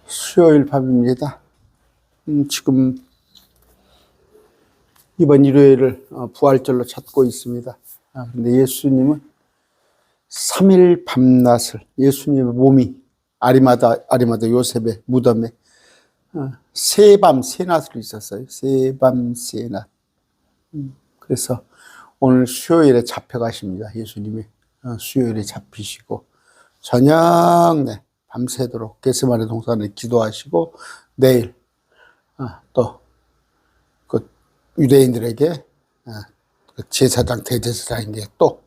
수요일 밤입니다. 지금 이번 일요일을 부활절로 찾고 있습니다. 그런데 예수님은 3일 밤낮을 예수님의 몸이 아리마다 요셉의 무덤에 세밤 세낮으로 있었어요. 세밤 세낮. 그래서 오늘 수요일에 잡혀가십니다. 예수님이 수요일에 잡히시고 저녁 밤새도록 겟세마네 동산에 기도하시고 내일 또 그 유대인들에게 제사장 대제사장에게 또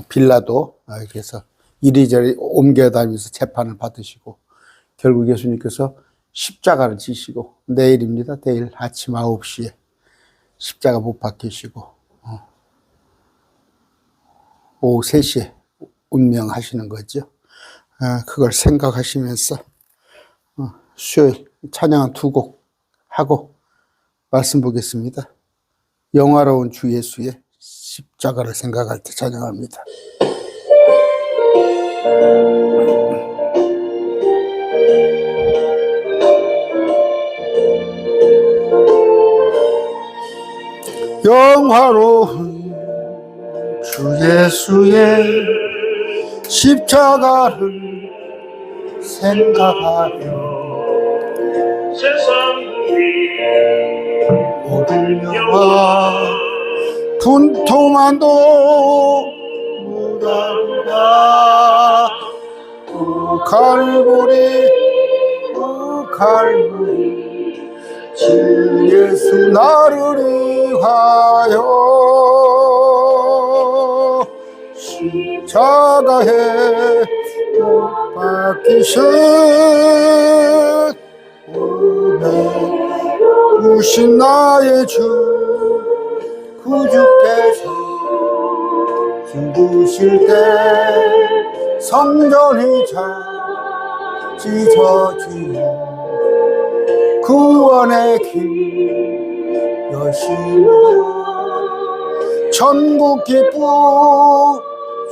빌라도 이렇게 해서 이리저리 옮겨다니면서 재판을 받으시고 결국 예수님께서 십자가를 지시고 내일입니다. 내일 아침 9시에 십자가 못 박히시고 오후 3시에 운명하시는 거죠. 그걸 생각하시면서 수요일 찬양 2곡 하고 말씀 보겠습니다. 영화로운 주 예수의 십자가를 생각할 때 찬양합니다. 영화로운 주 예수의 십자가를 생각하며 세상 위에 모든 영화 분통만도 못하리라. 오 갈보리 오 갈보리 주 예수 나를 위하여 십자가에 못 박히신 오신 나의 주 구주께서 죽으실 때 성전이 찢어지며 구원의 길 여시며 천국 기쁨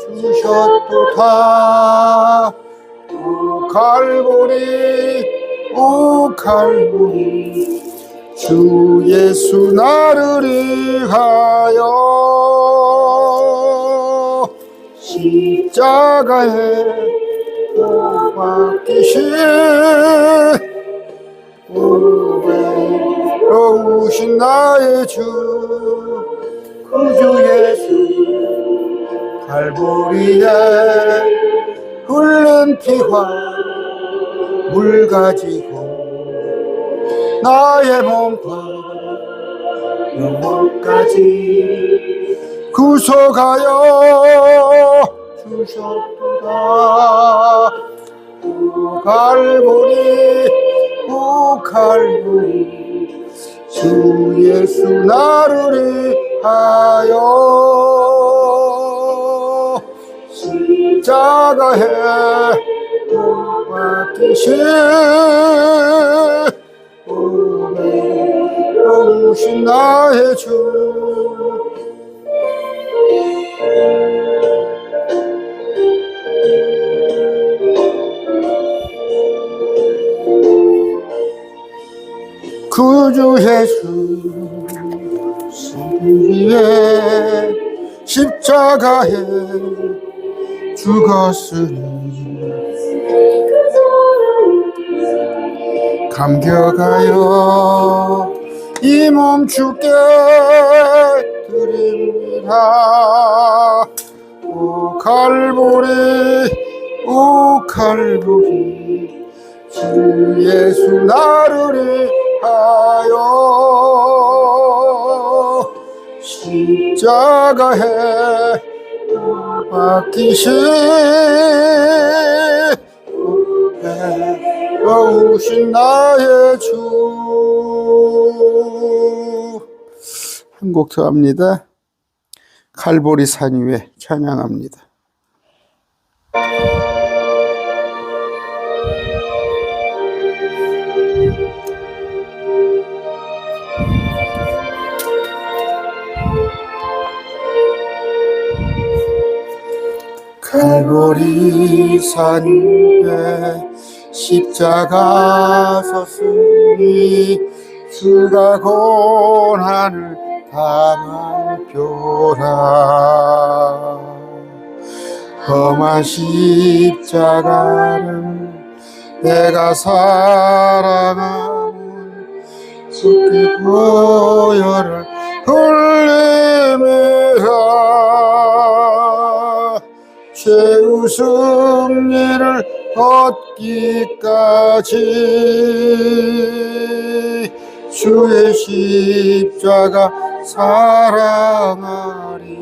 주셨도다. 오 갈보리 오 갈보리 주 예수 나를 위하여 십자가에 못 박히신 외로우신 나의 주 구주 예수 갈보리에 흘린 피와 물 가지고 나의 몸과 영혼까지 구속하여 주셨도다. 오 갈보리 오 갈보리 주 예수 나를 위하여 십자가에 못 박히신 오신 나의 주 구주 예수 위에 십자가에 죽었으니 감격하여 이 몸 주께 드립니다. 오 갈보리 오 갈보리 주 예수 나를 위하여 십자가에 못 박히신 외로우신 나의 주. 한 곡 더 합니다. 갈보리 산 위에 찬양합니다. 갈보리 산 위에 십자가 섰으니 주가 고난을 당한 표라. 험한 십자가를 내가 사랑하는 주의 보혈을 흘림이라. 최후 승리를 얻기까지 주의 십자가 사랑하리.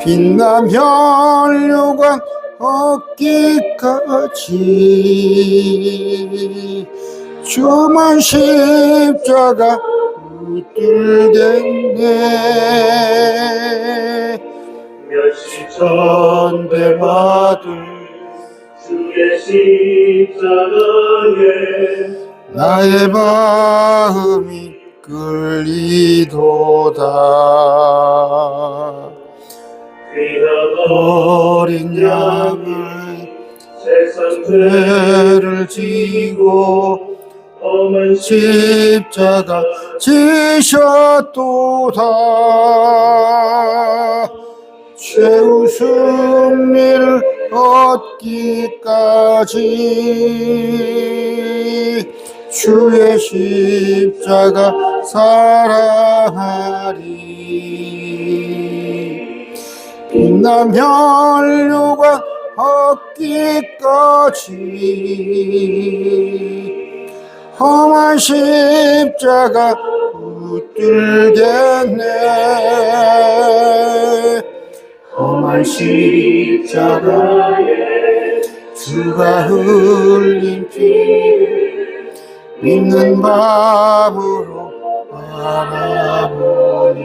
빛남 혈류관 얻기까지 주만 십자가 붙들겠네. 몇십 전대 받을 주의 십자가에 나의 마음이 끌리도다. 귀한 어린 양을 세상 죄를 지고 험한 십자가 지셨도다. 최후 승리를 얻기까지 주의 십자가 사랑하리. 빛남 혈류관 얻기까지 험한 십자가 붙들겠네. 험한 십자가에 주가 흘린 피를 믿는 마음으로 바라보니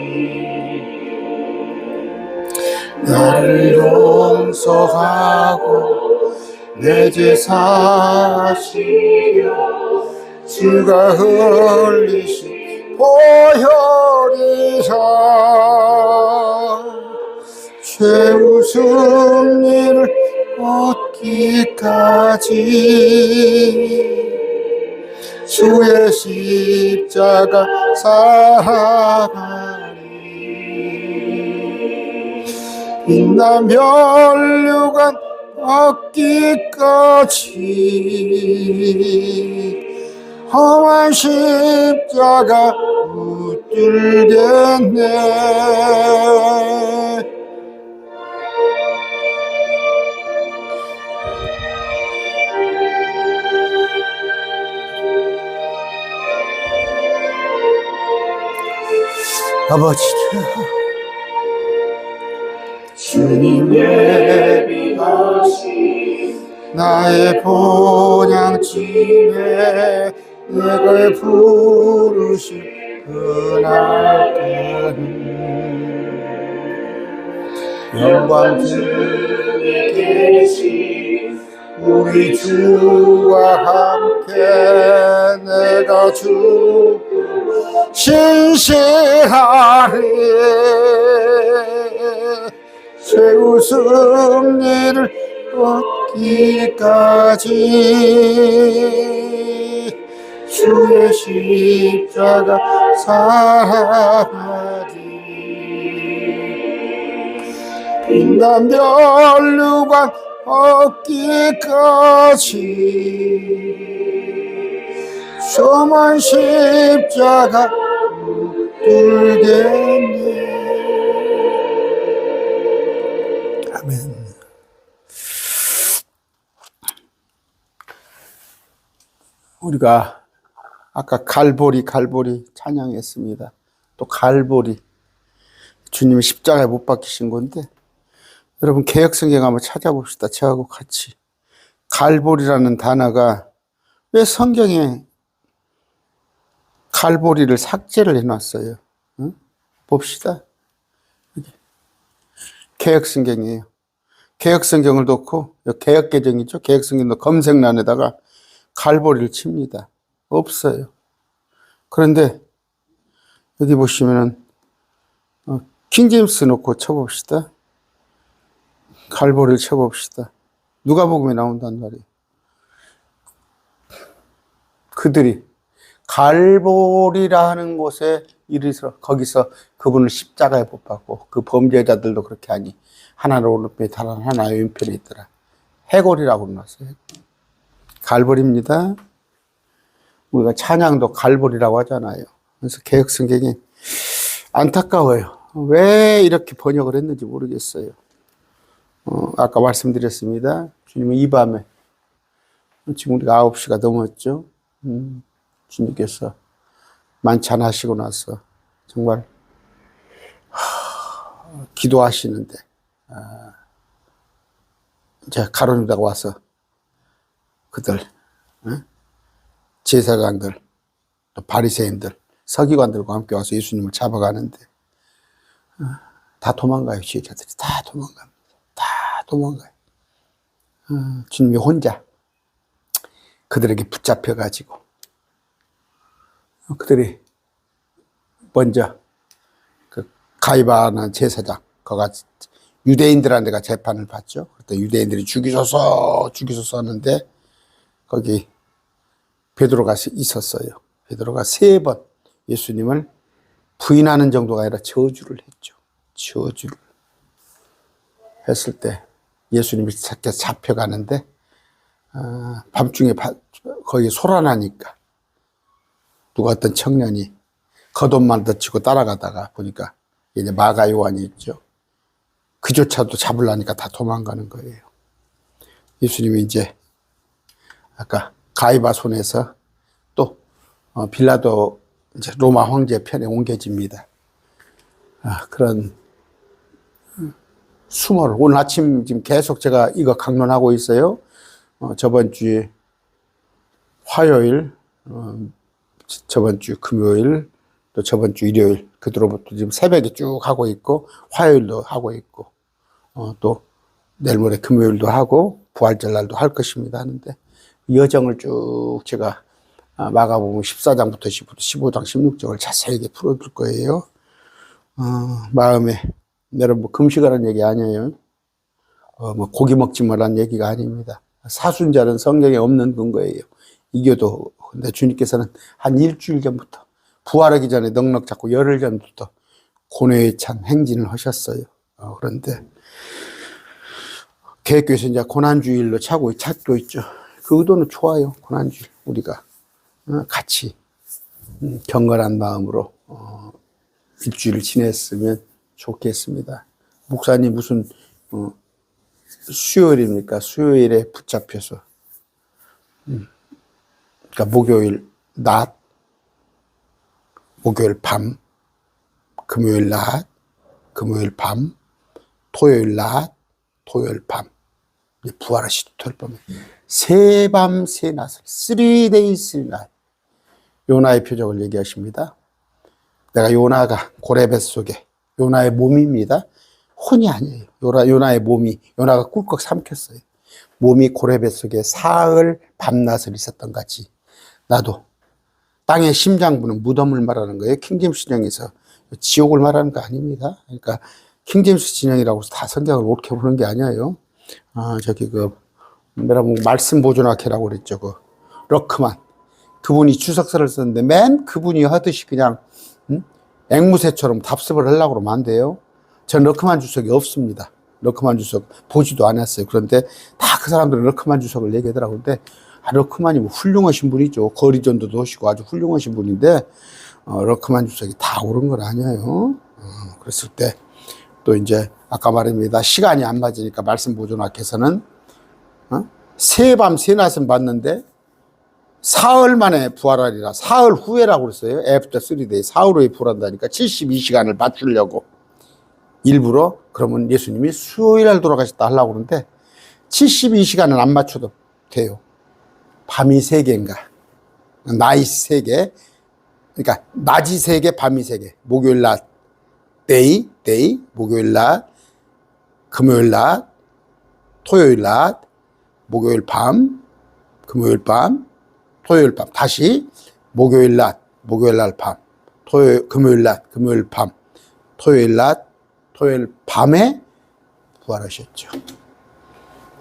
나를 용서하고 내 죄 사시려 주가 흘리신 보혈이라. 최후 승리를 얻기까지 주의 십자가 사랑하리. 빛남 혈류관 얻기까지 험한 십자가 붙들겠네. 아버지께 주님 예비하신 나의 본향집에 내가 부르신 그날 때는 영광 중에 계신 우리 주와 함께 내가 주 신실하리. 최후 승리를 얻기까지 주의 십자가 사랑하리. 빛난 혈류관 얻기까지 험한 십자가 붙들겠네. 아멘. 우리가 아까 갈보리 찬양했습니다. 또 갈보리, 주님이 십자가에 못 박히신 건데, 여러분 개역성경 한번 찾아봅시다. 저하고 같이. 갈보리라는 단어가 왜 성경에 갈보리를 삭제를 해놨어요? 응? 봅시다. 개역성경이에요. 개역성경을 놓고, 개역개정이죠. 개역성경도 검색란에다가 갈보리를 칩니다. 없어요. 그런데 여기 보시면은 킹제임스 놓고 쳐봅시다. 갈보리를 쳐봅시다. 누가복음에 나온단 말이에요. 그들이 갈보리라 하는 곳에 이르서 거기서 그분을 십자가에 못 박고 그 범죄자들도 그렇게 하니 하나는 오른편에 다른 하나 왼편에 있더라. 해골이라고 불렀어요. 갈보리입니다. 우리가 찬양도 갈보리라고 하잖아요. 그래서 개혁성경이 안타까워요. 왜 이렇게 번역을 했는지 모르겠어요. 아까 말씀드렸습니다. 주님은 이 밤에 지금 우리가 9시가 넘었죠. 주님께서 만찬하시고 나서 정말 기도하시는데 이제 가룟유다가 와서 그들 제사장들 또 바리새인들 서기관들과 함께 와서 예수님을 잡아가는데 다 도망가요. 지혜자들이 다 도망갑니다. 다 도망가요. 주님이 혼자 그들에게 붙잡혀가지고 그들이 먼저 그 가이바라는 제사장 그가 유대인들한테가 재판을 받죠. 그때 유대인들이 죽이소서 하는데 거기 베드로가 있었어요. 베드로가 3번 예수님을 부인하는 정도가 아니라 저주를 했죠. 저주를 했을 때 예수님이 잡혀가는데 밤중에 거기 소란하니까 누가 어떤 청년이 겉옷만 덧치고 따라가다가 보니까 이제 마가 요한이 있죠. 그조차도 잡으려니까 다 도망가는 거예요. 예수님이 이제 아까 가이바 손에서 또 빌라도 이제 로마 황제 편에 옮겨집니다. 그런 수모를 오늘 아침 지금 계속 제가 이거 강론하고 있어요. 저번 주에 화요일, 저번 주 금요일, 또 저번 주 일요일, 그뒤로부터 지금 새벽에 쭉 하고 있고, 화요일도 하고 있고, 또 내일 모레 금요일도 하고, 부활절 날도 할 것입니다 하는데, 이 여정을 쭉 제가 마가복음 14장부터 15장, 16장을 자세하게 풀어줄 거예요. 마음에, 여러분 뭐 금식하라는 얘기 아니에요. 뭐 고기 먹지 말라는 얘기가 아닙니다. 사순절은 성경에 없는 근거예요. 이교도 근데 주님께서는 한 일주일 전부터 부활하기 전에 넉넉 잡고 열흘 전부터 고뇌에 찬 행진을 하셨어요. 그런데 개혁교회에서 이제 고난주일로 찾고 있죠. 그 의도는 좋아요. 고난주일 우리가 같이 경건한 마음으로 일주일을 지냈으면 좋겠습니다. 목사님 무슨 수요일입니까? 수요일에 붙잡혀서 그러니까 목요일 낮, 목요일 밤, 금요일 낮, 금요일 밤, 토요일 낮, 토요일 밤, 부활하시도 토요일 밤에 새밤 새낮을 3days 3night 요나의 표적을 얘기하십니다. 내가 요나가 고레벳 속에 요나의 몸입니다. 혼이 아니에요. 요나의 몸이 요나가 꿀꺽 삼켰어요. 몸이 고레벳 속에 사흘 밤낮을 있었던 같이 나도 땅의 심장부는 무덤을 말하는 거예요. 킹제임스 진영에서 지옥을 말하는 거 아닙니다. 그러니까 킹제임스 진영이라고 해서 다 성경을 옳게 보는 게 아니에요. 여러분 말씀 보존학회라고 그랬죠. 러크만 그분이 주석서를 썼는데 맨 그분이 하듯이 그냥 앵무새처럼 답습을 하려고 그러면 안 돼요. 전 러크만 주석이 없습니다. 러크만 주석 보지도 않았어요. 그런데 다 그 사람들은 러크만 주석을 얘기하더라고요. 근데 러크만이 뭐 훌륭하신 분이죠. 거리전도도 하시고 아주 훌륭하신 분인데 러크만 주석이 다 옳은 건 아니에요. 그랬을 때 또 이제 아까 말합니다. 시간이 안 맞으니까 말씀 보존학회에서는 새밤 새낮은 봤는데 사흘 만에 부활하리라. 사흘 후에라고 그랬어요. After 3 days. 사흘 후에 부활한다니까 72시간을 맞추려고 일부러 그러면 예수님이 수요일 날 돌아가셨다 하려고 그러는데 72시간은 안 맞춰도 돼요. 밤이 3개인가 나이 3개 그러니까 낮이 3개 밤이 3개 목요일 낮 day 목요일 낮 금요일 낮 토요일 낮 목요일 밤 금요일 밤 토요일 밤 다시 목요일 낮 목요일 날 밤 금요일 낮 금요일 밤 토요일 낮 토요일 밤에 부활하셨죠.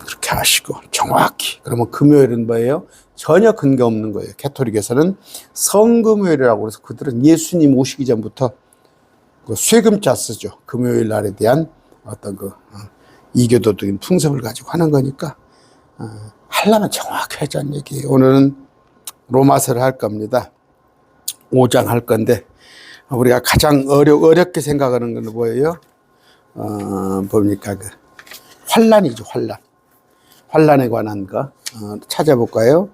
그렇게 하시고 정확히. 그러면 금요일은 뭐예요? 전혀 근거 없는 거예요. 가톨릭에서는 성금요일이라고 해서 그들은 예수님 오시기 전부터 그 쇠금자 쓰죠. 금요일 날에 대한 어떤 그 이교도적인 풍습을 가지고 하는 거니까 하려면 정확히 하자는 얘기예요. 오늘은 로마서를 할 겁니다. 5장 할 건데 우리가 가장 어렵게 생각하는 건 뭐예요? 뭡니까? 그 환란이죠, 환란. 환란에 관한 거 찾아볼까요?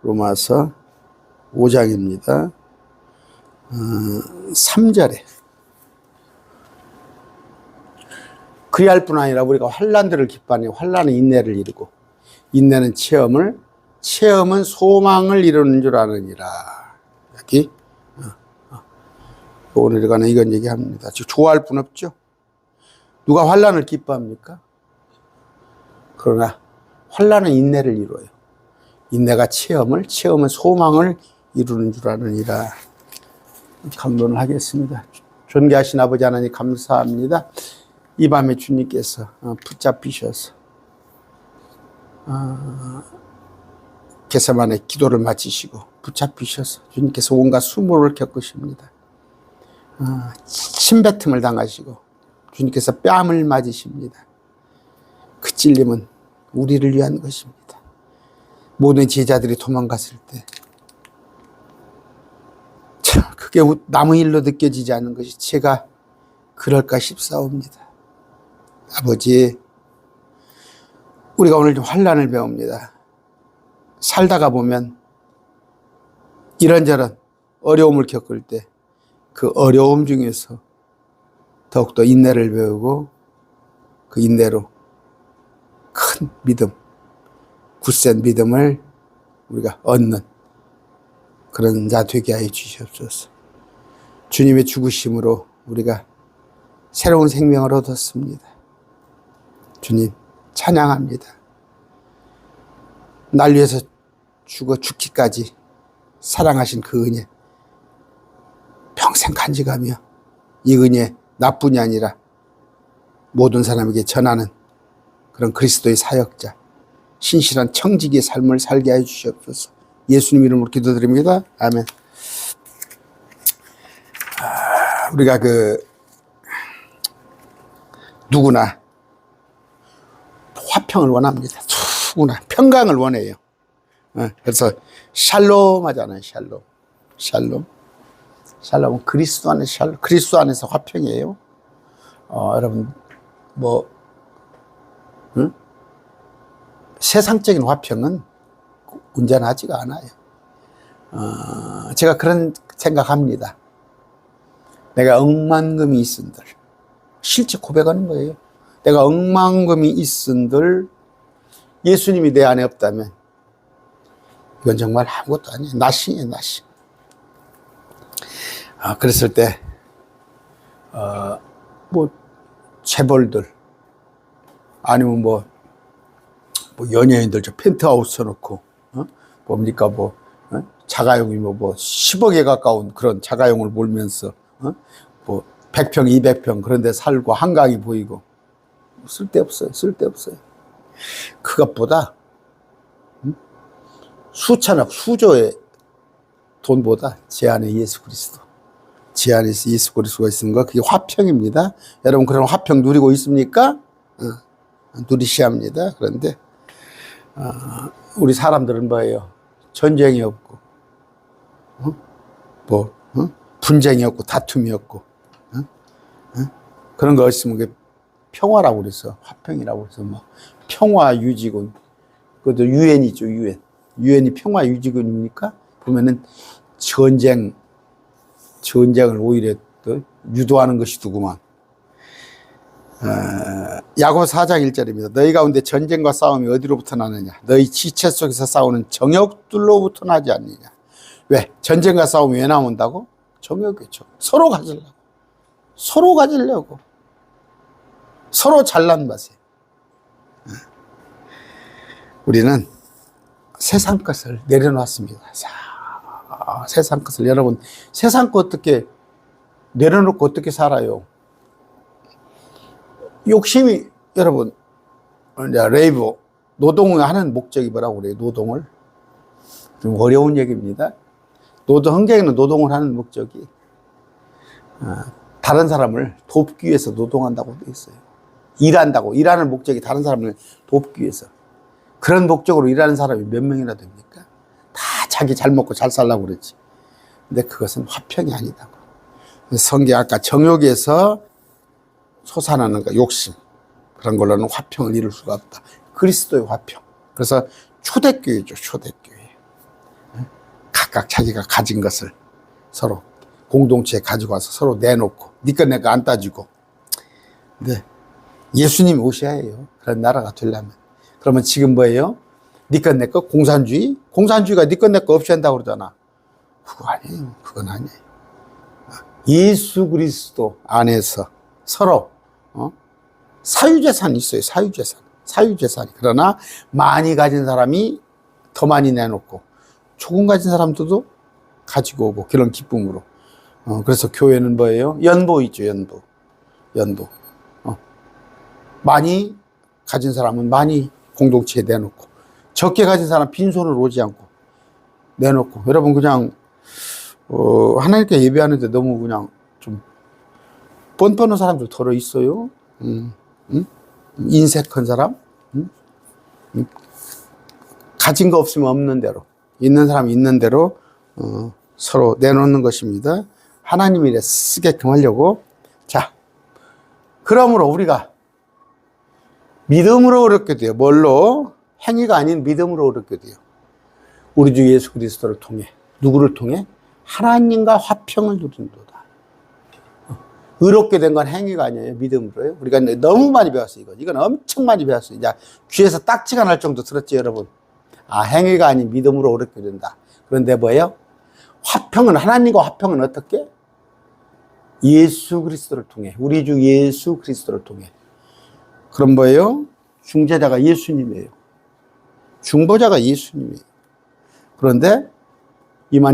로마서 5장입니다. 3절에 그리할 뿐 아니라 우리가 환란들을 기뻐하니 환란은 인내를 이루고 인내는 체험은 소망을 이루는 줄 아느니라. 여기 오늘 이거는 이건 얘기합니다. 즉 좋아할 뿐 없죠. 누가 환란을 기뻐합니까? 그러나 환란은 인내를 이루어요. 인내가 체험은 소망을 이루는 줄 아느니라. 강론을 하겠습니다. 존귀하신 아버지 하나님 감사합니다. 이 밤에 주님께서 붙잡히셔서 겟세마네 기도를 마치시고 붙잡히셔서 주님께서 온갖 수모를 겪으십니다. 침뱉음을 당하시고 주님께서 뺨을 맞으십니다. 그 찔림은 우리를 위한 것입니다. 모든 제자들이 도망갔을 때 그게 남의 일로 느껴지지 않는 것이 제가 그럴까 싶사옵니다. 아버지, 우리가 오늘 좀 환란을 배웁니다. 살다가 보면 이런저런 어려움을 겪을 때 그 어려움 중에서 더욱더 인내를 배우고 그 인내로 큰 믿음, 굳센 믿음을 우리가 얻는 그런 자 되게 하여 주시옵소서. 주님의 죽으심으로 우리가 새로운 생명을 얻었습니다. 주님 찬양합니다. 날 위해서 죽기까지 사랑하신 그 은혜 평생 간직하며 이 은혜 나뿐이 아니라 모든 사람에게 전하는 그런 그리스도의 사역자, 신실한 청지기의 삶을 살게 해 주시옵소서. 예수님 이름으로 기도드립니다. 아멘. 우리가 누구나 화평을 원합니다. 누구나 평강을 원해요. 그래서 샬롬 하잖아요. 샬롬은 그리스도 안에 샬롬, 그리스도 안에서 화평이에요. 여러분 세상적인 화평은 온전하지가 않아요. 제가 그런 생각합니다. 내가 억만금이 있은들, 실제 고백하는 거예요. 내가 억만금이 있은들 예수님이 내 안에 없다면 이건 정말 아무것도 아니에요. 나싱이에요, 나싱. 그랬을 때 재벌들 아니면 연예인들 저 펜트하우스 쳐놓고 뭡니까 자가용이 10억에 가까운 그런 자가용을 몰면서 100평 200평 그런 데 살고 한강이 보이고 쓸데없어요. 그것보다 수천억 수조의 돈보다 제 안에 예수 그리스도, 제 안에서 예수 그리스도가 있는 거 그게 화평입니다. 여러분 그런 화평 누리고 있습니까? 누리셔야 합니다. 그런데 우리 사람들은 뭐예요? 전쟁이 없고 분쟁이 없고 다툼이 없고 그런 거 있으면 그게 평화라고 그래서 화평이라고 해서 평화 유지군, 그것도 유엔이죠. 유엔이 평화 유지군입니까? 보면은 전쟁을 오히려 또 유도하는 것이 누구만. 야고보서 4장 1절입니다. 너희 가운데 전쟁과 싸움이 어디로부터 나느냐? 너희 지체 속에서 싸우는 정욕들로부터 나지 않느냐? 왜? 전쟁과 싸움이 왜 나온다고? 정욕이죠. 서로 가지려고. 서로 잘난 맛에. 우리는 세상 것을 내려놨습니다. 세상 것을, 여러분, 세상 거 어떻게 내려놓고 어떻게 살아요? 욕심이, 여러분, 레이브 노동을 하는 목적이 뭐라고 그래요? 노동을. 좀 어려운 얘기입니다. 흥경에는 노동을 하는 목적이 다른 사람을 돕기 위해서 노동한다고 되어 있어요. 일하는 목적이 다른 사람을 돕기 위해서. 그런 목적으로 일하는 사람이 몇 명이나 됩니까? 다 자기 잘 먹고 잘 살라고 그러지. 근데 그것은 화평이 아니다고. 성경 아까 정욕에서 솟아나는 거, 욕심. 그런 걸로는 화평을 이룰 수가 없다. 그리스도의 화평. 그래서 초대교회죠, 초대교회. 각각 자기가 가진 것을 서로 공동체에 가지고 와서 서로 내놓고, 니꺼 내꺼 안 따지고. 근데 예수님 오셔야 해요. 그런 나라가 되려면. 그러면 지금 뭐예요? 니꺼 내꺼 공산주의? 공산주의가 니꺼 내꺼 없이 한다고 그러잖아. 그거 아니에요. 그건 아니에요. 예수 그리스도 안에서 서로 사유재산이 있어요. 사유재산이. 그러나 많이 가진 사람이 더 많이 내놓고 조금 가진 사람들도 가지고 오고 그런 기쁨으로. 그래서 교회는 뭐예요? 연보 있죠. 연보. 많이 가진 사람은 많이 공동체에 내놓고 적게 가진 사람 빈손으로 오지 않고 내놓고. 여러분 그냥 하나님께 예배하는데 너무 그냥 좀 뻔뻔한 사람들 덜어 있어요. 인색한 사람, 가진 거 없으면 없는 대로, 있는 사람 있는 대로 서로 내놓는 것입니다. 하나님 일에 쓰게끔 하려고. 자, 그러므로 우리가 믿음으로 얻게 돼요. 뭘로? 행위가 아닌 믿음으로 얻게 돼요. 우리 주 예수 그리스도를 통해. 누구를 통해? 하나님과 화평을 누린도다. 의롭게 된 건 행위가 아니에요. 믿음으로요. 우리가 너무 많이 배웠어요. 이건 엄청 많이 배웠어요. 이제 귀에서 딱지가 날 정도 들었죠, 여러분. 행위가 아닌 믿음으로 의롭게 된다. 그런데 뭐예요? 화평은, 하나님과 화평은 어떻게? 예수 그리스도를 통해. 우리 주 예수 그리스도를 통해. 그럼 뭐예요? 중재자가 예수님이에요. 중보자가 예수님이에요. 그런데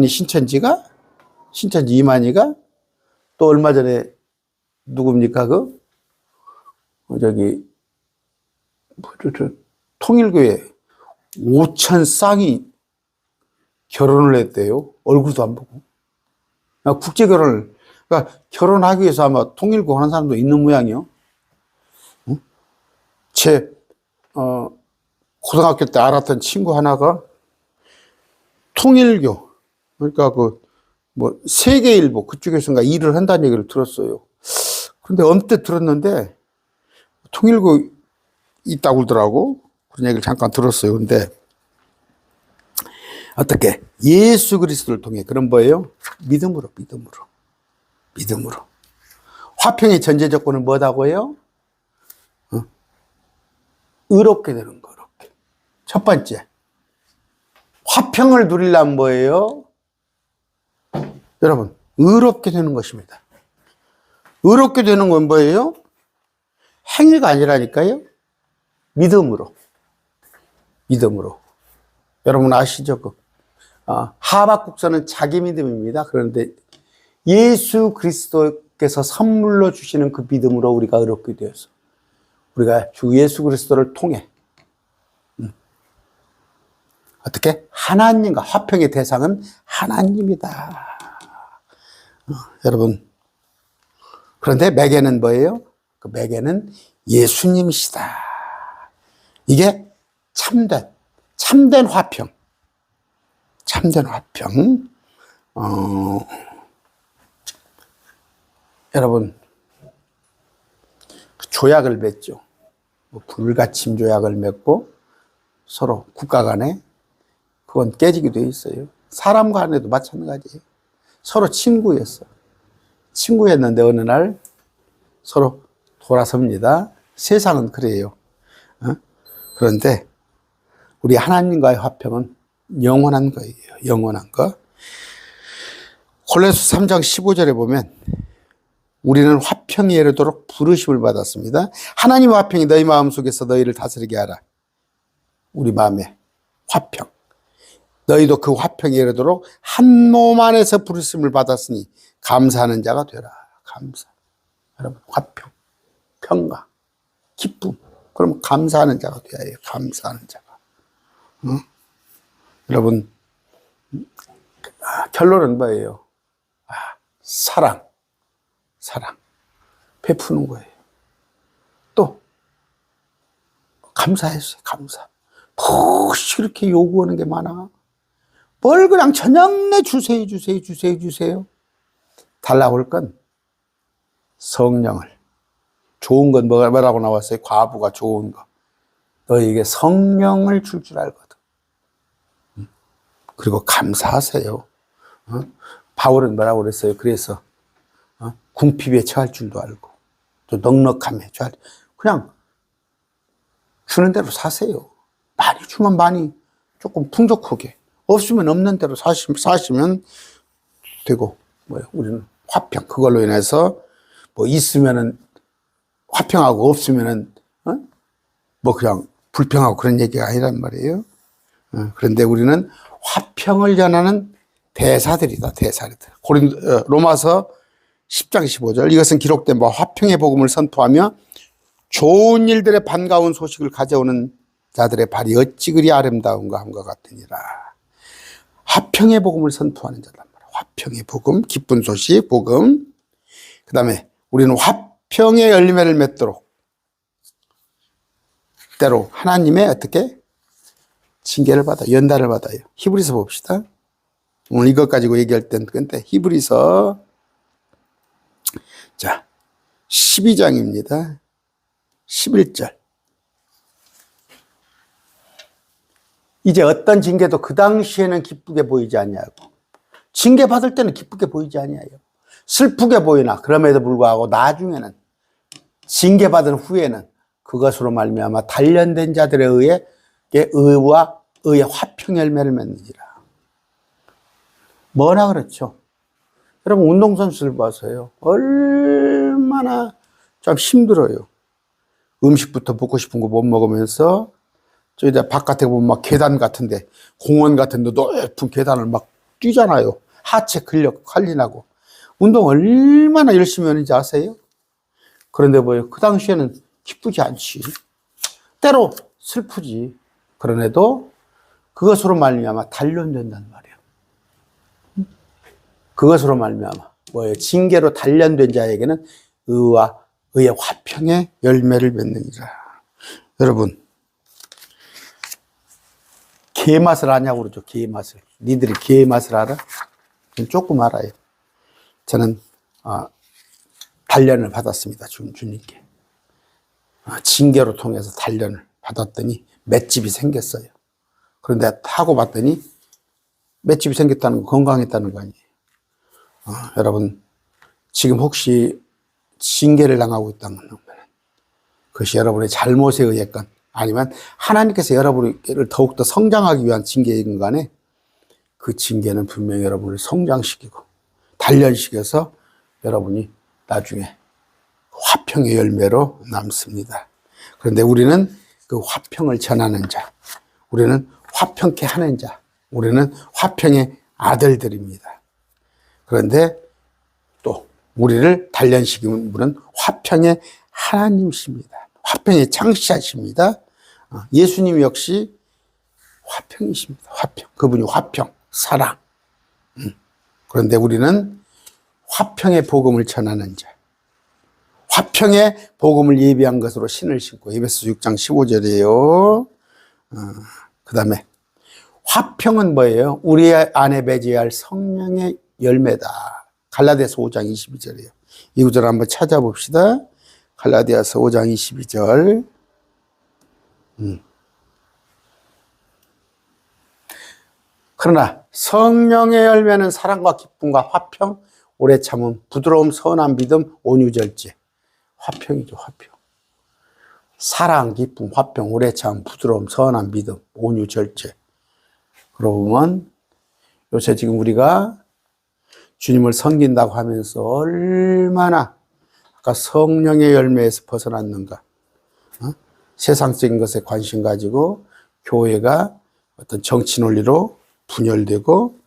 신천지 이만희가 또 얼마 전에 누굽니까? 통일교회 5천 쌍이 결혼을 했대요. 얼굴도 안 보고. 국제 결혼을. 그러니까 결혼하기 위해서 아마 통일교 하는 사람도 있는 모양이요. 고등학교 때 알았던 친구 하나가 통일교, 그러니까 세계일보 그쪽에서인가 일을 한다는 얘기를 들었어요. 그런데 언뜻 들었는데 통일교 있다고 그러더라고. 그런 얘기를 잠깐 들었어요. 근데 어떻게? 예수 그리스도를 통해. 그런 뭐예요? 믿음으로. 화평의 전제 조건은 뭐다고요? 의롭게 되는 거. 의롭게. 첫 번째, 화평을 누리려면 뭐예요? 여러분, 의롭게 되는 것입니다. 의롭게 되는 건 뭐예요? 행위가 아니라니까요. 믿음으로. 여러분 아시죠? 하박국서는 자기 믿음입니다. 그런데 예수 그리스도께서 선물로 주시는 그 믿음으로 우리가 의롭게 되어서 우리가 주 예수 그리스도를 통해 어떻게? 하나님과 화평의 대상은 하나님이다. 여러분, 그런데 매개는 뭐예요? 그 매개는 예수님이시다. 이게 참된 화평. 여러분, 조약을 맺죠. 불가침 조약을 맺고 서로 국가 간에 그건 깨지게 돼 있어요. 사람 간에도 마찬가지예요. 서로 친구였는데 어느 날 서로 돌아섭니다. 세상은 그래요. 그런데 우리 하나님과의 화평은 영원한 거예요. 영원한 거. 골로새 3장 15절에 보면 우리는 화평에 이르도록 부르심을 받았습니다. 하나님의 화평이 너희 마음속에서 너희를 다스리게 하라. 우리 마음에 화평. 너희도 그 화평에 이르도록 한 몸 안에서 부르심을 받았으니 감사하는 자가 되라. 감사. 여러분, 화평, 평강, 기쁨. 그럼 감사하는 자가 돼야 해요. 감사하는 자가. 여러분, 결론은 뭐예요? 사랑. 베푸는 거예요. 또, 감사했어요. 감사. 푹 이렇게 요구하는 게 많아. 뭘 그냥 저녁내 주세요. 달라고 할 건 성령을. 좋은 건 뭐라고 나왔어요? 과부가 좋은 거. 너에게 성령을 줄 알거든. 그리고 감사하세요. 바울은 뭐라고 그랬어요? 그래서 궁핍에 처할 줄도 알고 또 넉넉함에 처할, 그냥 주는 대로 사세요. 많이 주면 많이, 조금 풍족하게. 없으면 없는 대로 사시면 되고, 우리는 화평. 그걸로 인해서 있으면은 화평하고 없으면은 그냥 불평하고 그런 얘기가 아니란 말이에요. 그런데 우리는 화평을 전하는 대사들이다. 로마서 10장 15절. 이것은 기록된 바 화평의 복음을 선포하며 좋은 일들의 반가운 소식을 가져오는 자들의 발이 어찌 그리 아름다운가 함과 같으니라. 화평의 복음을 선포하는 자란 말이야. 화평의 복음, 기쁜 소식, 복음. 그 다음에 우리는 화평의 열매를 맺도록 때로 하나님의 어떻게 징계를 받아요. 연단을 받아요. 히브리서 봅시다. 오늘 이것 가지고 얘기할 땐 근데 히브리서 12장입니다. 11절. 이제 어떤 징계도 그 당시에는 기쁘게 보이지 않냐고. 징계 받을 때는 기쁘게 보이지 않냐요. 슬프게 보이나 그럼에도 불구하고 나중에는 징계 받은 후에는 그것으로 말미암아 단련된 자들에 의해 의와 의의 화평 열매를 맺느니라. 뭐나 그렇죠. 여러분 운동선수들 봐서요. 얼마나 좀 힘들어요. 음식부터 먹고 싶은 거 못 먹으면서 저기 바깥에 보면 막 계단 같은데, 공원 같은데 높은 계단을 막 뛰잖아요. 하체 근력 관리하고. 운동 얼마나 열심히 하는지 아세요? 그런데 그 당시에는 기쁘지 않지. 때로 슬프지. 그런데도 그것으로 말미암아 단련된단 말이에요. 그것으로 말미암아 징계로 단련된 자에게는 의와 의의 화평의 열매를 맺느니라. 여러분, 게 맛을 아냐고 그러죠. 게 맛을. 니들이 게 맛을 알아? 조금 알아요. 저는 단련을 받았습니다. 주님께. 징계로 통해서 단련을 받았더니 맷집이 생겼어요. 그런데 하고 봤더니 맷집이 생겼다는 거 건강했다는 거 아니에요. 여러분, 지금 혹시 징계를 당하고 있다는 건 그것이 여러분의 잘못에 의했건 아니면 하나님께서 여러분을 더욱더 성장하기 위한 징계인 간에 그 징계는 분명히 여러분을 성장시키고 단련시켜서 여러분이 나중에 화평의 열매로 남습니다. 그런데 우리는 그 화평을 전하는 자, 우리는 화평케 하는 자, 우리는 화평의 아들들입니다. 그런데 또 우리를 단련시키는 분은 화평의 하나님이십니다. 화평의 창시자십니다. 예수님 역시 화평이십니다. 화평. 그분이 화평, 사랑. 그런데 우리는 화평의 복음을 전하는 자, 화평의 복음을 예비한 것으로 신을 신고, 에베소 6장 15절이에요. 그 다음에 화평은 뭐예요? 우리 안에 맺어야 할 성령의 열매다. 갈라디아서 5장 22절이에요. 이 구절 한번 찾아봅시다. 갈라디아서 5장 22절. 그러나 성령의 열매는 사랑과 기쁨과 화평, 오래 참음, 부드러움, 선한 믿음, 온유 절제. 화평이죠, 화평. 사랑, 기쁨, 화평, 오래 참음, 부드러움, 선한 믿음, 온유 절제. 그러고 보면 요새 지금 우리가 주님을 섬긴다고 하면서 얼마나 아까 성령의 열매에서 벗어났는가. 세상적인 것에 관심 가지고 교회가 어떤 정치 논리로 분열되고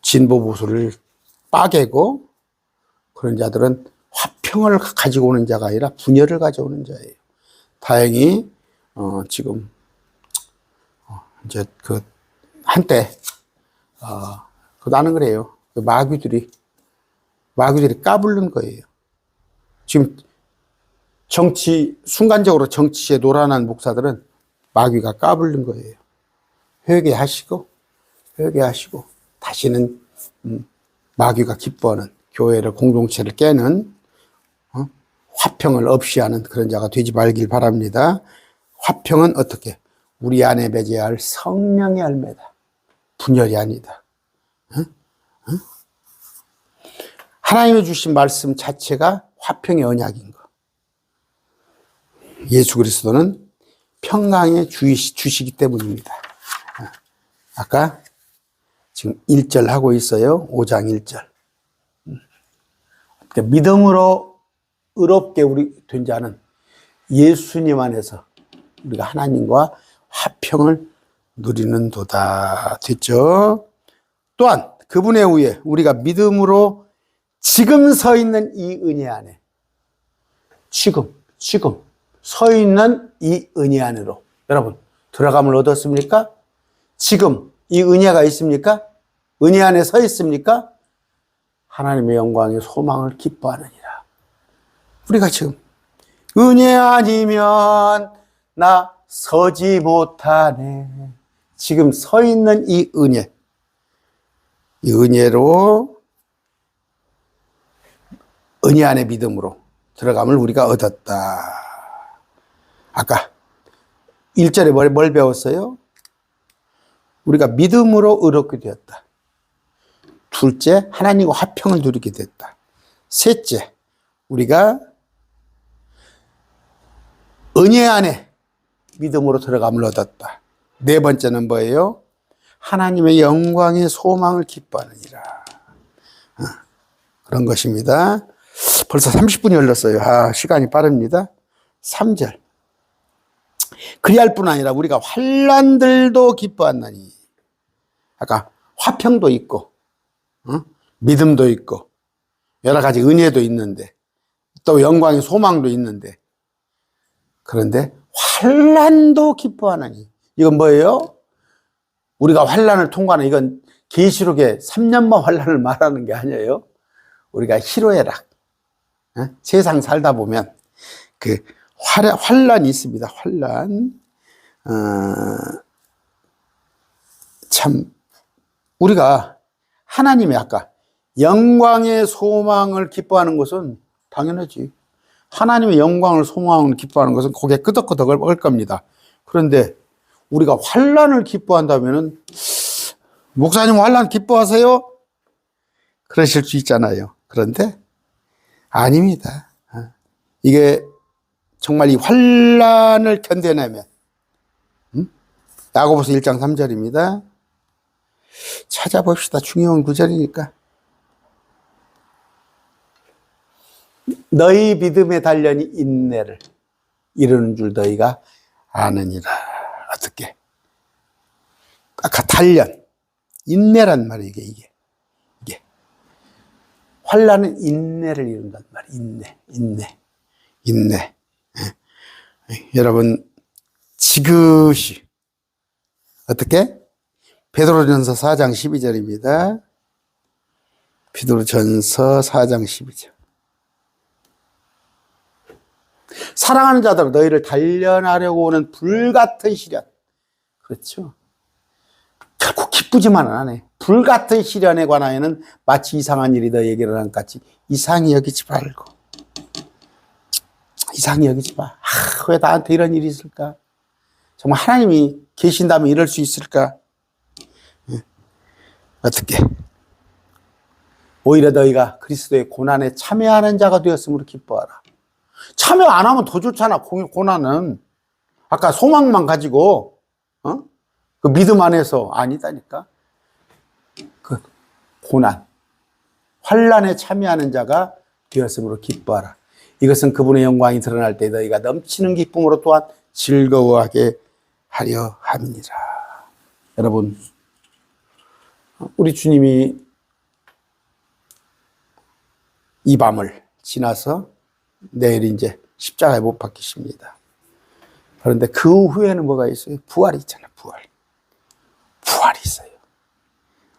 진보 보수를 빠개고 그런 자들은 화평을 가지고 오는 자가 아니라 분열을 가져오는 자예요. 다행히 지금 이제 그 한때 나는 그래요. 마귀들이 까불는 거예요. 지금 순간적으로 정치에 노란한 목사들은 마귀가 까불는 거예요. 회개하시고 다시는 마귀가 기뻐하는 교회를, 공동체를 깨는 화평을 없이 하는 그런 자가 되지 말길 바랍니다. 화평은 어떻게? 우리 안에 맺어야 할 성령의 열매다. 분열이 아니다. 하나님이 주신 말씀 자체가 화평의 언약인 거. 예수 그리스도는 평강의 주시기 때문입니다. 아까 지금 1절 하고 있어요. 5장 1절. 그러니까 믿음으로 의롭게 우리 된 자는 예수님 안에서 우리가 하나님과 화평을 누리는도다. 됐죠? 또한 그분의 후에 우리가 믿음으로 지금 서 있는 이 은혜 안에, 지금 서 있는 이 은혜 안으로 여러분 들어감을 얻었습니까? 지금 이 은혜가 있습니까? 은혜 안에 서 있습니까? 하나님의 영광의 소망을 기뻐하느니라. 우리가 지금 은혜 아니면 나 서지 못하네. 지금 서 있는 이 은혜로 은혜 안의 믿음으로 들어감을 우리가 얻었다. 아까 1절에 뭘 배웠어요? 우리가 믿음으로 의롭게 되었다. 둘째, 하나님과 화평을 누리게 됐다. 셋째, 우리가 은혜 안에 믿음으로 들어감을 얻었다. 네 번째는 뭐예요? 하나님의 영광의 소망을 기뻐하느니라. 그런 것입니다. 벌써 30분이 흘렀어요. 시간이 빠릅니다. 3절. 그리할 뿐 아니라 우리가 환난들도 기뻐하나니. 아까 화평도 있고, 믿음도 있고, 여러 가지 은혜도 있는데, 또 영광의 소망도 있는데, 그런데 환난도 기뻐하나니. 이건 뭐예요? 우리가 환난을 통과하는, 이건 계시록의 3년만 환난을 말하는 게 아니에요. 우리가 희로애락, 세상 살다 보면 그 환난이 있습니다. 환난. 참 우리가 하나님의 아까 영광의 소망을 기뻐하는 것은 당연하지. 하나님의 영광을 소망을 기뻐하는 것은 고개 끄덕끄덕 할 겁니다. 그런데 우리가 환난을 기뻐한다면은 목사님 환난 기뻐하세요? 그러실 수 있잖아요. 그런데 아닙니다. 이게 정말 이 환난을 견뎌내면 야고보서 1장 3절입니다. 찾아봅시다. 중요한 구절이니까. 너희 믿음의 단련이 인내를 이루는 줄 너희가 아느니라. 어떻게? 아까 단련, 인내란 말이에요. 이게 환난은 인내를 이룬단 말이에요. 인내. 여러분 지그시 어떻게? 베드로전서 4장 12절입니다. 베드로전서 4장 12절. 사랑하는 자들아 너희를 단련하려고 오는 불같은 시련. 그렇죠. 결코 기쁘지만은 않아요. 불같은 시련에 관하여는 마치 이상한 일이 너희에게 일어난 것 같이 이상히 여기지 말고. 이상히 여기지 마. 왜 나한테 이런 일이 있을까? 정말 하나님이 계신다면 이럴 수 있을까? 어떻게? 오히려 너희가 그리스도의 고난에 참여하는 자가 되었으므로 기뻐하라. 참여 안 하면 더 좋잖아. 고난은. 아까 소망만 가지고 그 믿음 안에서 아니다니까. 그 고난, 환난에 참여하는 자가 되었으므로 기뻐하라. 이것은 그분의 영광이 드러날 때 너희가 넘치는 기쁨으로 또한 즐거워하게 하려 함이니라. 여러분, 우리 주님이 이 밤을 지나서 내일 이제 십자가에 못 박히십니다. 그런데 그 후에는 뭐가 있어요? 부활이 있잖아요. 부활이 있어요.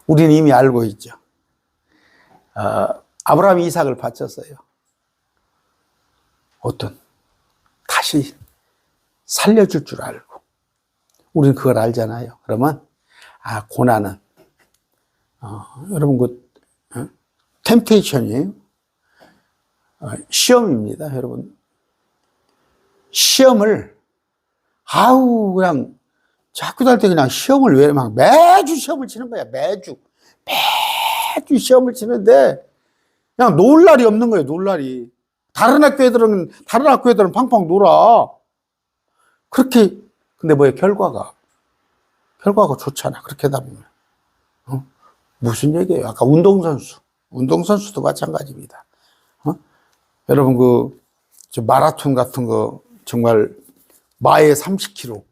우리는 이미 알고 있죠. 아브라함이 이삭을 바쳤어요. 다시 살려줄 줄 알고. 우리는 그걸 알잖아요. 그러면, 고난은, 여러분, 템테이션이에요. 시험입니다, 여러분. 시험을, 그냥, 학교 다닐 때 그냥 시험을 왜 막 매주 시험을 치는 거야, 매주 시험을 치는데, 그냥 놀 날이 없는 거예요, 놀 날이. 다른 학교 애들은 팡팡 놀아. 그렇게, 근데 뭐예요, 결과가 좋잖아. 그렇게 하다 보면. 무슨 얘기예요? 아까 운동선수도 마찬가지입니다. 여러분, 마라톤 같은 거, 정말, 마에 30km.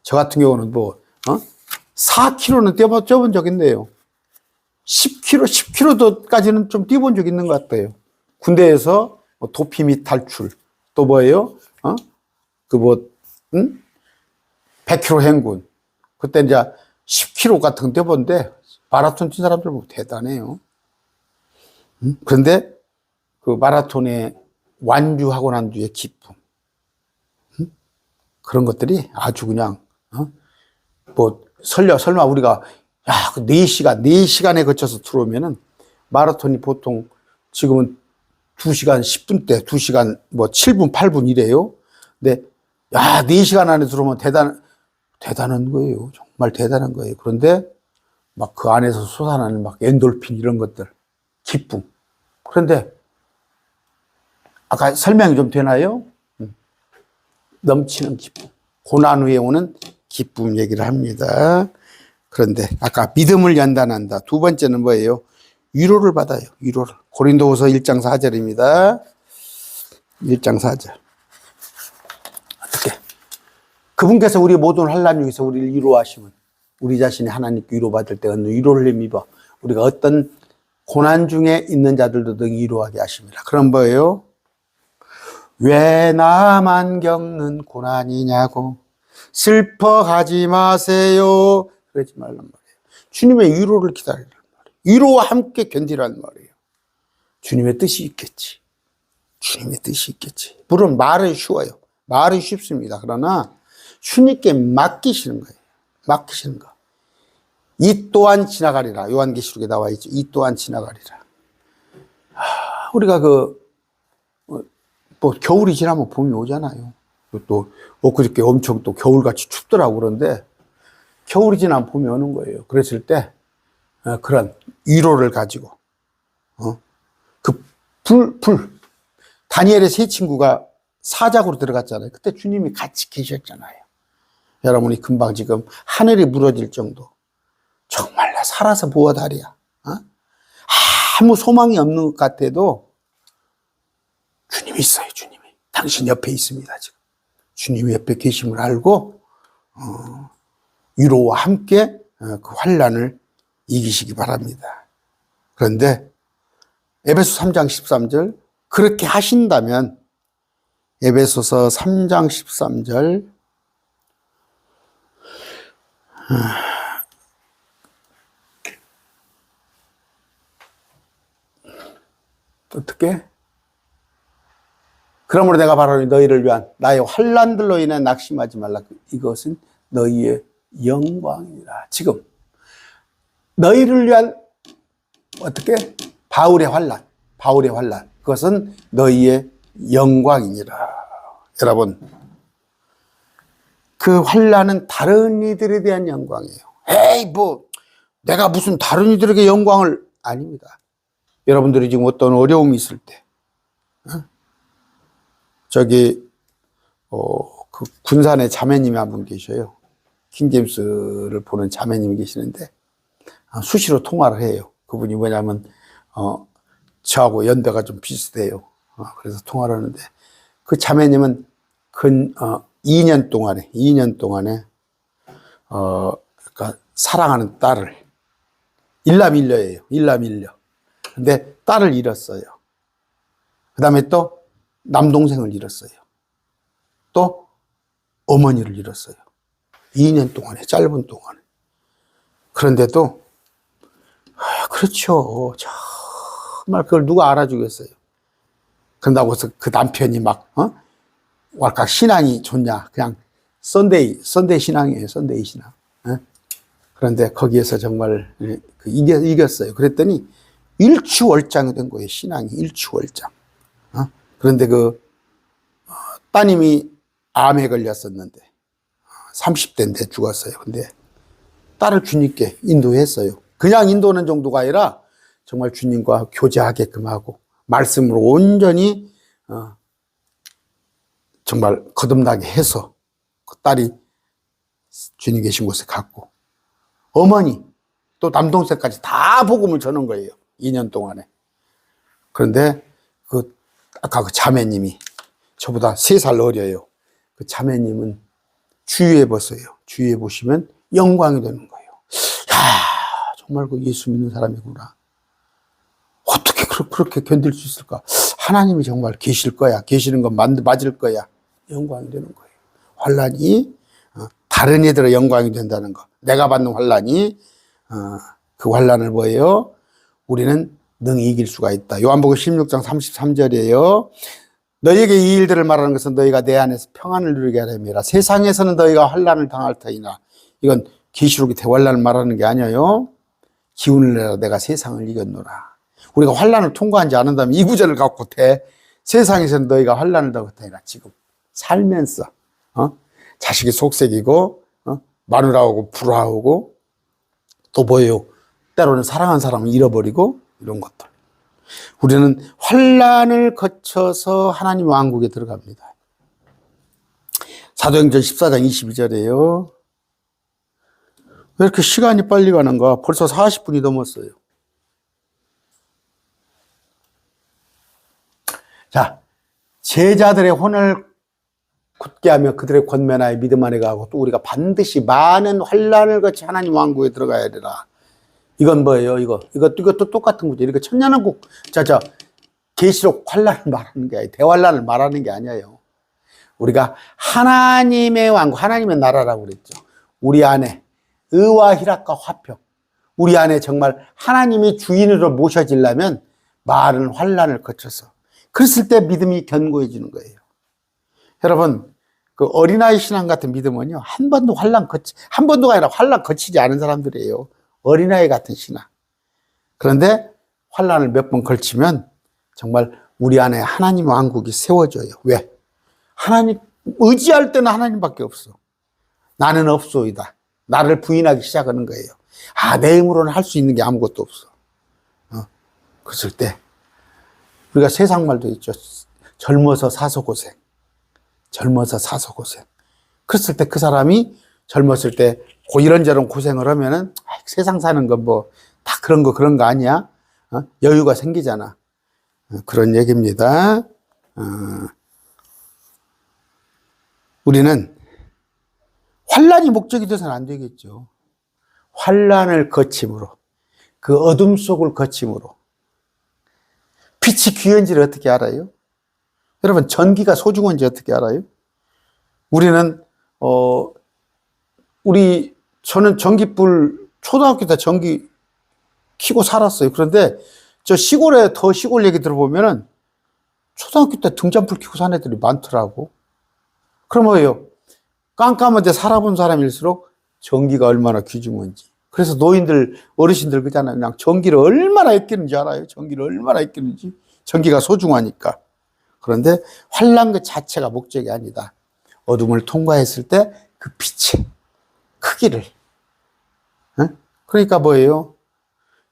저 같은 경우는 4km는 뛰어본 적 있네요. 10km까지는 좀 뛰어본 적 있는 것 같아요. 군대에서 도피 및 탈출, 또 뭐예요? 100km 행군. 그때 이제 10km 같은 거 뛰어본데, 마라톤 뛴 사람들 보면 대단해요. 그런데 그 마라톤에 완주하고 난 뒤에 기쁨. 그런 것들이 아주 그냥, 설마 우리가, 그 4시간에 거쳐서 들어오면은, 마라톤이 보통 지금은 2시간 10분대, 2시간 7분, 8분 이래요. 근데, 4시간 안에 들어오면 대단한 거예요. 정말 대단한 거예요. 그런데, 막 그 안에서 솟아나는 막 엔돌핀 이런 것들, 기쁨. 그런데, 아까 설명이 좀 되나요? 넘치는 기쁨. 고난 후에 오는 기쁨 얘기를 합니다. 그런데 아까 믿음을 연단한다. 두 번째는 뭐예요? 위로를 받아요. 위로를. 고린도후서 1장 4절입니다. 1장 4절. 어떻게? 그분께서 우리 모든 환난 중에서 우리를 위로하시면 우리 자신이 하나님께 위로받을 때 얻는 위로를 힘입어 우리가 어떤 고난 중에 있는 자들도 더 위로하게 하십니다. 그럼 뭐예요? 왜 나만 겪는 고난이냐고 슬퍼하지 마세요. 그러지 말란 말이에요. 주님의 위로를 기다리란 말이에요. 위로와 함께 견디란 말이에요. 주님의 뜻이 있겠지. 주님의 뜻이 있겠지. 물론 말은 쉬워요. 말은 쉽습니다. 그러나 주님께 맡기시는 거예요. 맡기시는 거. 이 또한 지나가리라. 요한계시록에 나와 있죠. 이 또한 지나가리라. 우리가 겨울이 지나면 봄이 오잖아요. 또, 엊그저께 엄청 또 겨울같이 춥더라고 그런데, 겨울이 지나면 봄이 오는 거예요. 그랬을 때, 그런 위로를 가지고, 다니엘의 세 친구가 사jak으로 들어갔잖아요. 그때 주님이 같이 계셨잖아요. 여러분이 금방 지금 하늘이 무너질 정도. 정말 나 살아서 무엇하랴. 아무 소망이 없는 것 같아도, 주님이 있어요, 주님이. 당신 옆에 있습니다, 지금. 주님이 옆에 계심을 알고, 위로와 함께 그 환난을 이기시기 바랍니다. 그런데, 에베소 3장 13절, 그렇게 하신다면, 에베소서 3장 13절, 어떻게? 그러므로 내가 바로 너희를 위한 나의 환난들로 인해 낙심하지 말라. 이것은 너희의 영광이라. 지금 너희를 위한 어떻게? 바울의 환난. 그것은 너희의 영광이니라. 여러분, 그 환난은 다른 이들에 대한 영광이에요. 내가 무슨 다른 이들에게 영광을 아닙니다. 여러분들이 지금 어떤 어려움이 있을 때, 그 군산에 자매님이 한 분 계셔요. 킹제임스를 보는 자매님이 계시는데, 수시로 통화를 해요. 그분이 뭐냐면, 저하고 연배가 좀 비슷해요. 그래서 통화를 하는데, 그 자매님은 2년 동안에, 그러니까 사랑하는 딸을, 일남일녀예요. 근데 딸을 잃었어요. 그 다음에 또 남동생을 잃었어요. 또 어머니를 잃었어요. 2년 동안에, 짧은 동안에. 그런데도, 그렇죠. 정말 그걸 누가 알아주겠어요. 그런다고 해서 그 남편이 막, 왈칵 신앙이 좋냐. 그냥 선데이 신앙이에요. 선데이 신앙. 그런데 거기에서 정말 이겼어요. 그랬더니 일취월장이 된 거예요. 신앙이 일취월장. 그런데 따님이 암에 걸렸었는데 30대인데 죽었어요. 근데 딸을 주님께 인도했어요. 그냥 인도하는 정도가 아니라 정말 주님과 교제하게끔 하고 말씀으로 온전히 정말 거듭나게 해서 그 딸이 주님 계신 곳에 갔고 어머니 또 남동생까지 다 복음을 전한 거예요. 2년 동안에. 그런데 아까 그 자매님이 저보다 3살 어려요. 그 자매님은 주위에 보세요. 주위에 보시면 영광이 되는 거예요. 야, 정말 그 예수 믿는 사람이구나. 어떻게 그렇게 견딜 수 있을까? 하나님이 정말 계실 거야. 계시는 건 맞을 거야. 영광이 되는 거예요. 환란이 다른 애들의 영광이 된다는 거. 내가 받는 환란이 그 환란을 뭐예요? 우리는 능히 이길 수가 있다. 요한복음 16장 33절이에요. 너희에게 이 일들을 말하는 것은 너희가 내 안에서 평안을 누리게 하려니라. 세상에서는 너희가 환란을 당할 터이나. 이건 계시록의 대환란을 말하는 게 아니에요. 기운을 내라 내가 세상을 이겼노라. 우리가 환란을 통과하지 않는다면 이 구절을 갖고 세상에서는 너희가 환란을 당할 터이나. 지금 살면서 자식이 속색이고 마누라하고 불화하고 또 뭐예요? 때로는 사랑한 사람을 잃어버리고 이런 것들. 우리는 환란을 거쳐서 하나님 왕국에 들어갑니다. 사도행전 14장 22절이에요. 왜 이렇게 시간이 빨리 가는가? 벌써 40분이 넘었어요. 자, 제자들의 혼을 굳게 하며 그들의 권면하에 믿음 안에 가고 또 우리가 반드시 많은 환란을 거쳐 하나님 왕국에 들어가야 되라. 이건 뭐예요? 이것도 똑같은 거죠. 이렇게 천년왕국. 계시록 환란을 말하는 게 아니에요. 대환란을 말하는 게 아니에요. 우리가 하나님의 왕국, 하나님의 나라라고 그랬죠. 우리 안에 의와 희락과 화평. 우리 안에 정말 하나님이 주인으로 모셔지려면 많은 환란을 거쳐서. 그랬을 때 믿음이 견고해지는 거예요. 여러분, 그 어린아이 신앙 같은 믿음은요, 한 번도 아니라 환란 거치지 않은 사람들이에요. 어린아이 같은 신앙. 그런데 환란을 몇 번 걸치면 정말 우리 안에 하나님 왕국이 세워져요. 왜? 하나님, 의지할 때는 하나님밖에 없어. 나는 없소이다. 나를 부인하기 시작하는 거예요. 내 힘으로는 할 수 있는 게 아무것도 없어. 그랬을 때, 우리가 세상 말도 있죠. 젊어서 사서 고생. 젊어서 사서 고생. 그랬을 때 그 사람이 젊었을 때 이런저런 고생을 하면은 세상 사는 건 다 그런 거 아니야? 여유가 생기잖아. 그런 얘기입니다. 우리는 환란이 목적이 돼서는 안 되겠죠. 환란을 거침으로, 그 어둠 속을 거침으로. 빛이 귀한지를 어떻게 알아요? 여러분, 전기가 소중한지 어떻게 알아요? 우리는 저는 전기불 초등학교 때 전기 켜고 살았어요. 그런데 더 시골 얘기 들어보면은 초등학교 때 등잔불 켜고 산 애들이 많더라고. 그럼 뭐예요? 깜깜한 데 살아본 사람일수록 전기가 얼마나 귀중한지. 그래서 어르신들 그잖아요. 그냥 전기를 얼마나 아끼는지 알아요? 전기를 얼마나 아끼는지. 전기가 소중하니까. 그런데 환란 그 자체가 목적이 아니다. 어둠을 통과했을 때 그 빛의 크기를. 그러니까 뭐예요?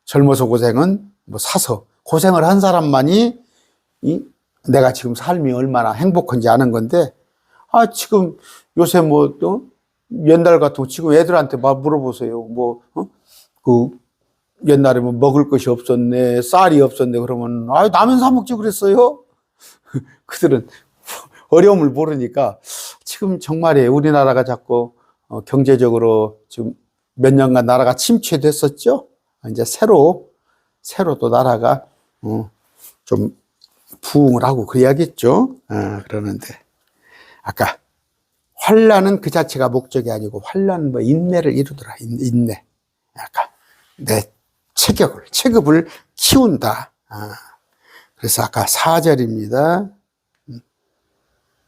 젊어서 고생은 사서 고생을 한 사람만이 내가 지금 삶이 얼마나 행복한지 아는 건데, 지금 요새 옛날 같은 지금 애들한테 막 물어보세요. 옛날에 먹을 것이 없었네, 쌀이 없었네, 그러면, 라면 사 먹지 그랬어요? 그들은 어려움을 모르니까 지금 정말이에요. 우리나라가 자꾸 경제적으로 지금 몇 년간 나라가 침체됐었죠? 이제 새로 또 나라가 좀 부흥을 하고 그래야겠죠? 그러는데 아까 환난은 그 자체가 목적이 아니고 환난은 뭐 인내를 이루더라. 인내. 약간 내 체급을 키운다. 그래서 아까 4절입니다.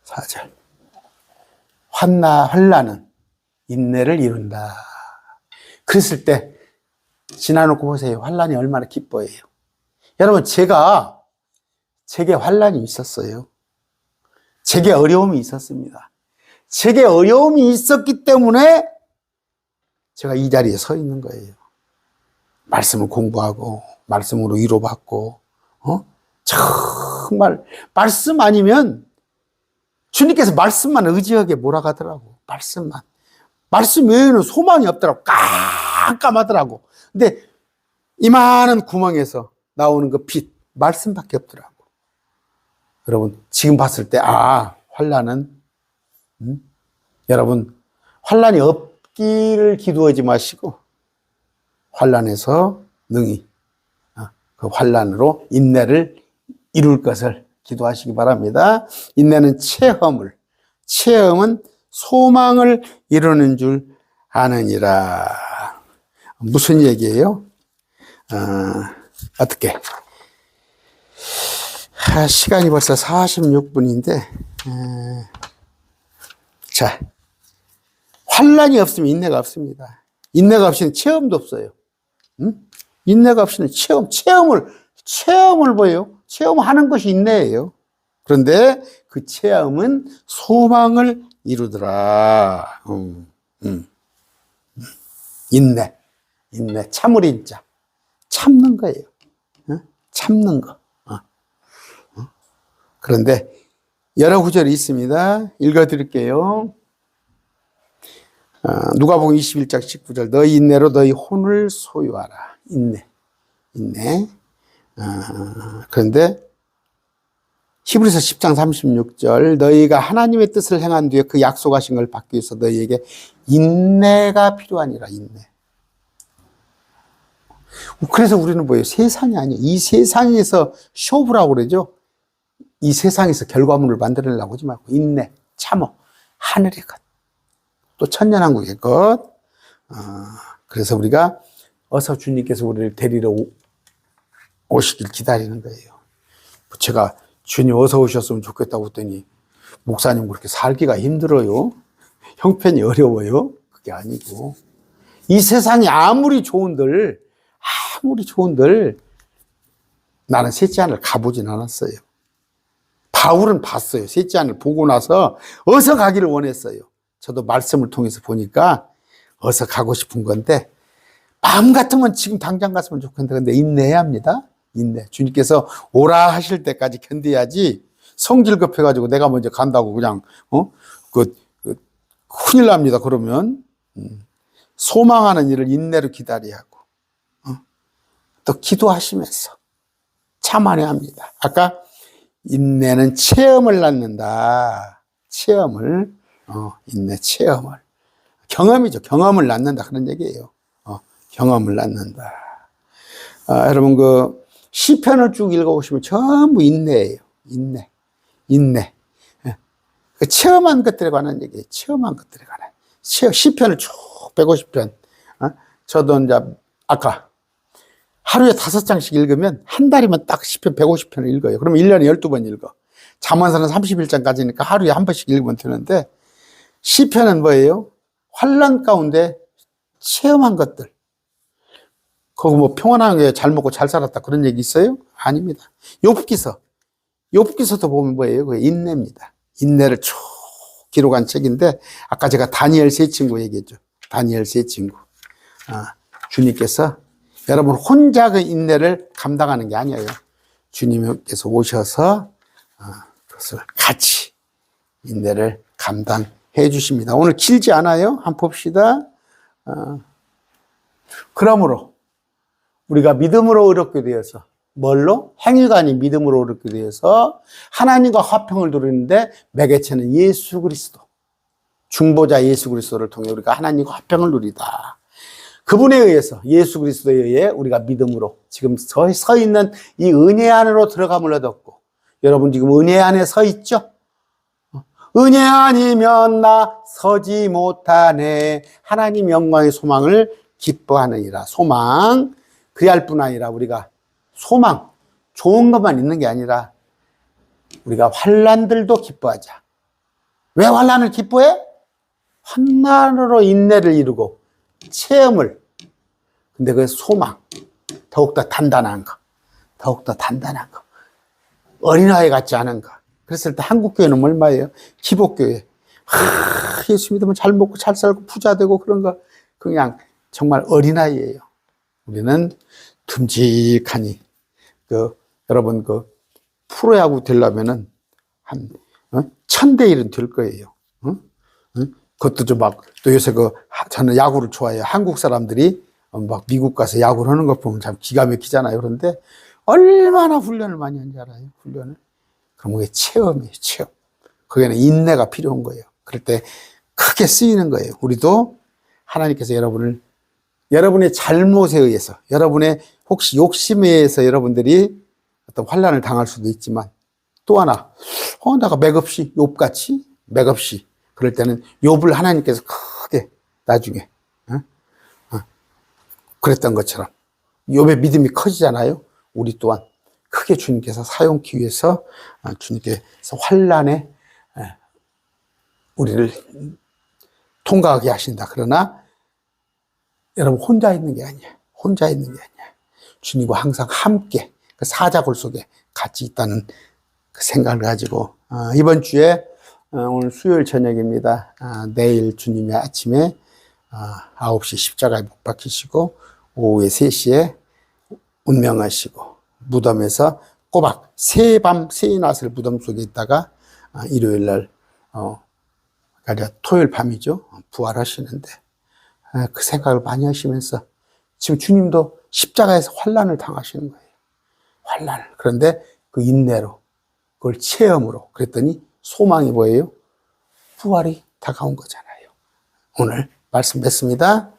4절. 환난은 인내를 이룬다. 그랬을 때 지나놓고 보세요. 환난이 얼마나 기뻐해요. 여러분, 제게 환난이 있었어요. 제게 어려움이 있었습니다. 제게 어려움이 있었기 때문에 제가 이 자리에 서 있는 거예요. 말씀을 공부하고 말씀으로 위로받고 정말 말씀 아니면 주님께서 말씀만 의지하게 몰아가더라고. 말씀 외에는 소망이 없더라고. 깜깜하더라고. 근데 이만한 구멍에서 나오는 그 빛, 말씀밖에 없더라고. 여러분, 지금 봤을 때 환난은 여러분, 환난이 없기를 기도하지 마시고 환난에서 능히 그 환난으로 인내를 이룰 것을 기도하시기 바랍니다. 인내는 체험은 소망을 이루는 줄 아느니라. 무슨 얘기예요? 어떻게? 시간이 벌써 46분인데 자, 환난이 없으면 인내가 없습니다. 인내가 없이는 체험도 없어요. 인내가 없이는 체험을 뭐예요? 체험하는 것이 인내예요. 그런데 그 체험은 소망을 이루더라. 인내, 참을 인자, 참는 거예요. 참는 거. 그런데 여러 구절이 있습니다. 읽어드릴게요. 누가복음 21장 19절. 너희 인내로 너희 혼을 소유하라. 인내. 그런데 히브리서 10장 36절. 너희가 하나님의 뜻을 행한 뒤에 그 약속하신 걸 받기 위해서 너희에게 인내가 필요하니라. 인내. 그래서 우리는 뭐예요? 세상이 아니에요. 이 세상에서 쇼부라고 그러죠. 이 세상에서 결과물을 만들어내려고 하지 말고 인내, 참어, 하늘의 것, 또 천년왕국의 것. 그래서 우리가 어서 주님께서 우리를 데리러 오시길 기다리는 거예요. 제가 주님 어서 오셨으면 좋겠다고 했더니 목사님 그렇게 살기가 힘들어요. 형편이 어려워요. 그게 아니고 이 세상이 아무리 좋은들 나는 셋째 하늘 가보진 않았어요. 바울은 봤어요. 셋째 하늘 보고 나서 어서 가기를 원했어요. 저도 말씀을 통해서 보니까 어서 가고 싶은 건데 마음 같으면 지금 당장 갔으면 좋겠는데 근데 인내해야 합니다. 인내. 주님께서 오라 하실 때까지 견뎌야지 성질 급해가지고 내가 먼저 간다고 그냥 큰일 납니다. 그러면 소망하는 일을 인내로 기다려야 하고 또 기도하시면서 참아내야 합니다. 아까 인내는 체험을 낳는다. 인내 체험을. 경험이죠. 경험을 낳는다. 그런 얘기예요. 경험을 낳는다. 여러분, 시편을 쭉 읽어보시면 전부 인내예요. 인내. 그 체험한 것들에 관한 얘기예요. 체험한 것들에 관한. 시편을 쭉 150편. 저도 이제 아까 하루에 5장씩 읽으면 한 달이면 딱 시편 150편을 읽어요. 그러면 1년에 12번 읽어. 잠언서는 31장까지니까 하루에 한 번씩 읽으면 되는데 시편은 뭐예요? 환난 가운데 체험한 것들. 거기 뭐 평안하게 잘 먹고 잘 살았다 그런 얘기 있어요? 아닙니다. 욥기서도 보면 뭐예요? 그게 인내입니다. 인내를 쭉 기록한 책인데 아까 제가 다니엘 세 친구 얘기했죠. 다니엘 세 친구. 주님께서 여러분 혼자 그 인내를 감당하는 게 아니에요. 주님께서 오셔서 그것을 같이 인내를 감당해 주십니다. 오늘 길지 않아요? 한번 봅시다. 그러므로 우리가 믿음으로 의롭게 되어서 뭘로? 행위가 아닌 믿음으로 의롭게 되어서 하나님과 화평을 누리는데 매개체는 예수 그리스도, 중보자 예수 그리스도를 통해 우리가 하나님과 화평을 누리다. 그분에 의해서 예수 그리스도에 의해 우리가 믿음으로 지금 서 있는 이 은혜 안으로 들어감을 얻었고 여러분 지금 은혜 안에 서 있죠? 은혜 아니면 나 서지 못하네. 하나님 영광의 소망을 기뻐하느니라. 소망. 그리할 뿐 아니라 우리가 소망, 좋은 것만 있는 게 아니라 우리가 환난들도 기뻐하자. 왜 환난을 기뻐해? 환난으로 인내를 이루고 체험을. 근데 그 소망, 더욱더 단단한 거, 더욱더 단단한 거, 어린아이 같지 않은 거. 그랬을 때 한국교회는 얼마예요? 기복교회. 예수 믿으면 잘 먹고 잘 살고 부자 되고 그런 거 그냥 정말 어린아이예요. 우리는 듬직하니 여러분 프로야구 되려면은 한 1000대 1은 될 거예요. 그것도 좀 또 요새 저는 야구를 좋아해요. 한국 사람들이 막 미국 가서 야구를 하는 거 보면 참 기가 막히잖아요. 그런데 얼마나 훈련을 많이 하는지 알아요? 훈련을. 그럼 그게 체험이에요. 체험. 거기에는 인내가 필요한 거예요. 그럴 때 크게 쓰이는 거예요. 우리도 하나님께서 여러분의 잘못에 의해서, 여러분의 혹시 욕심에 의해서 여러분들이 어떤 환난을 당할 수도 있지만 또 하나, 내가 맥없이 욥같이 맥없이 그럴 때는 욥을 하나님께서 크게 나중에 그랬던 것처럼 욥의 믿음이 커지잖아요. 우리 또한 크게 주님께서 사용하기 위해서 주님께서 환난에 우리를 통과하게 하신다. 그러나 여러분 혼자 있는 게 아니야. 혼자 있는 게 아니야. 주님과 항상 함께 그 사자굴 속에 같이 있다는 그 생각을 가지고 이번 주에 오늘 수요일 저녁입니다. 내일 주님의 아침에 9시 십자가에 못 박히시고 오후에 3시에 운명하시고 무덤에서 꼬박 새밤 새낮을 무덤 속에 있다가 일요일 날 토요일 밤이죠. 부활하시는데 그 생각을 많이 하시면서 지금 주님도 십자가에서 환난을 당하시는 거예요. 환난을. 그런데 그 인내로 그걸 체험으로 그랬더니 소망이 뭐예요? 부활이 다가온 거잖아요. 오늘 말씀 맺습니다.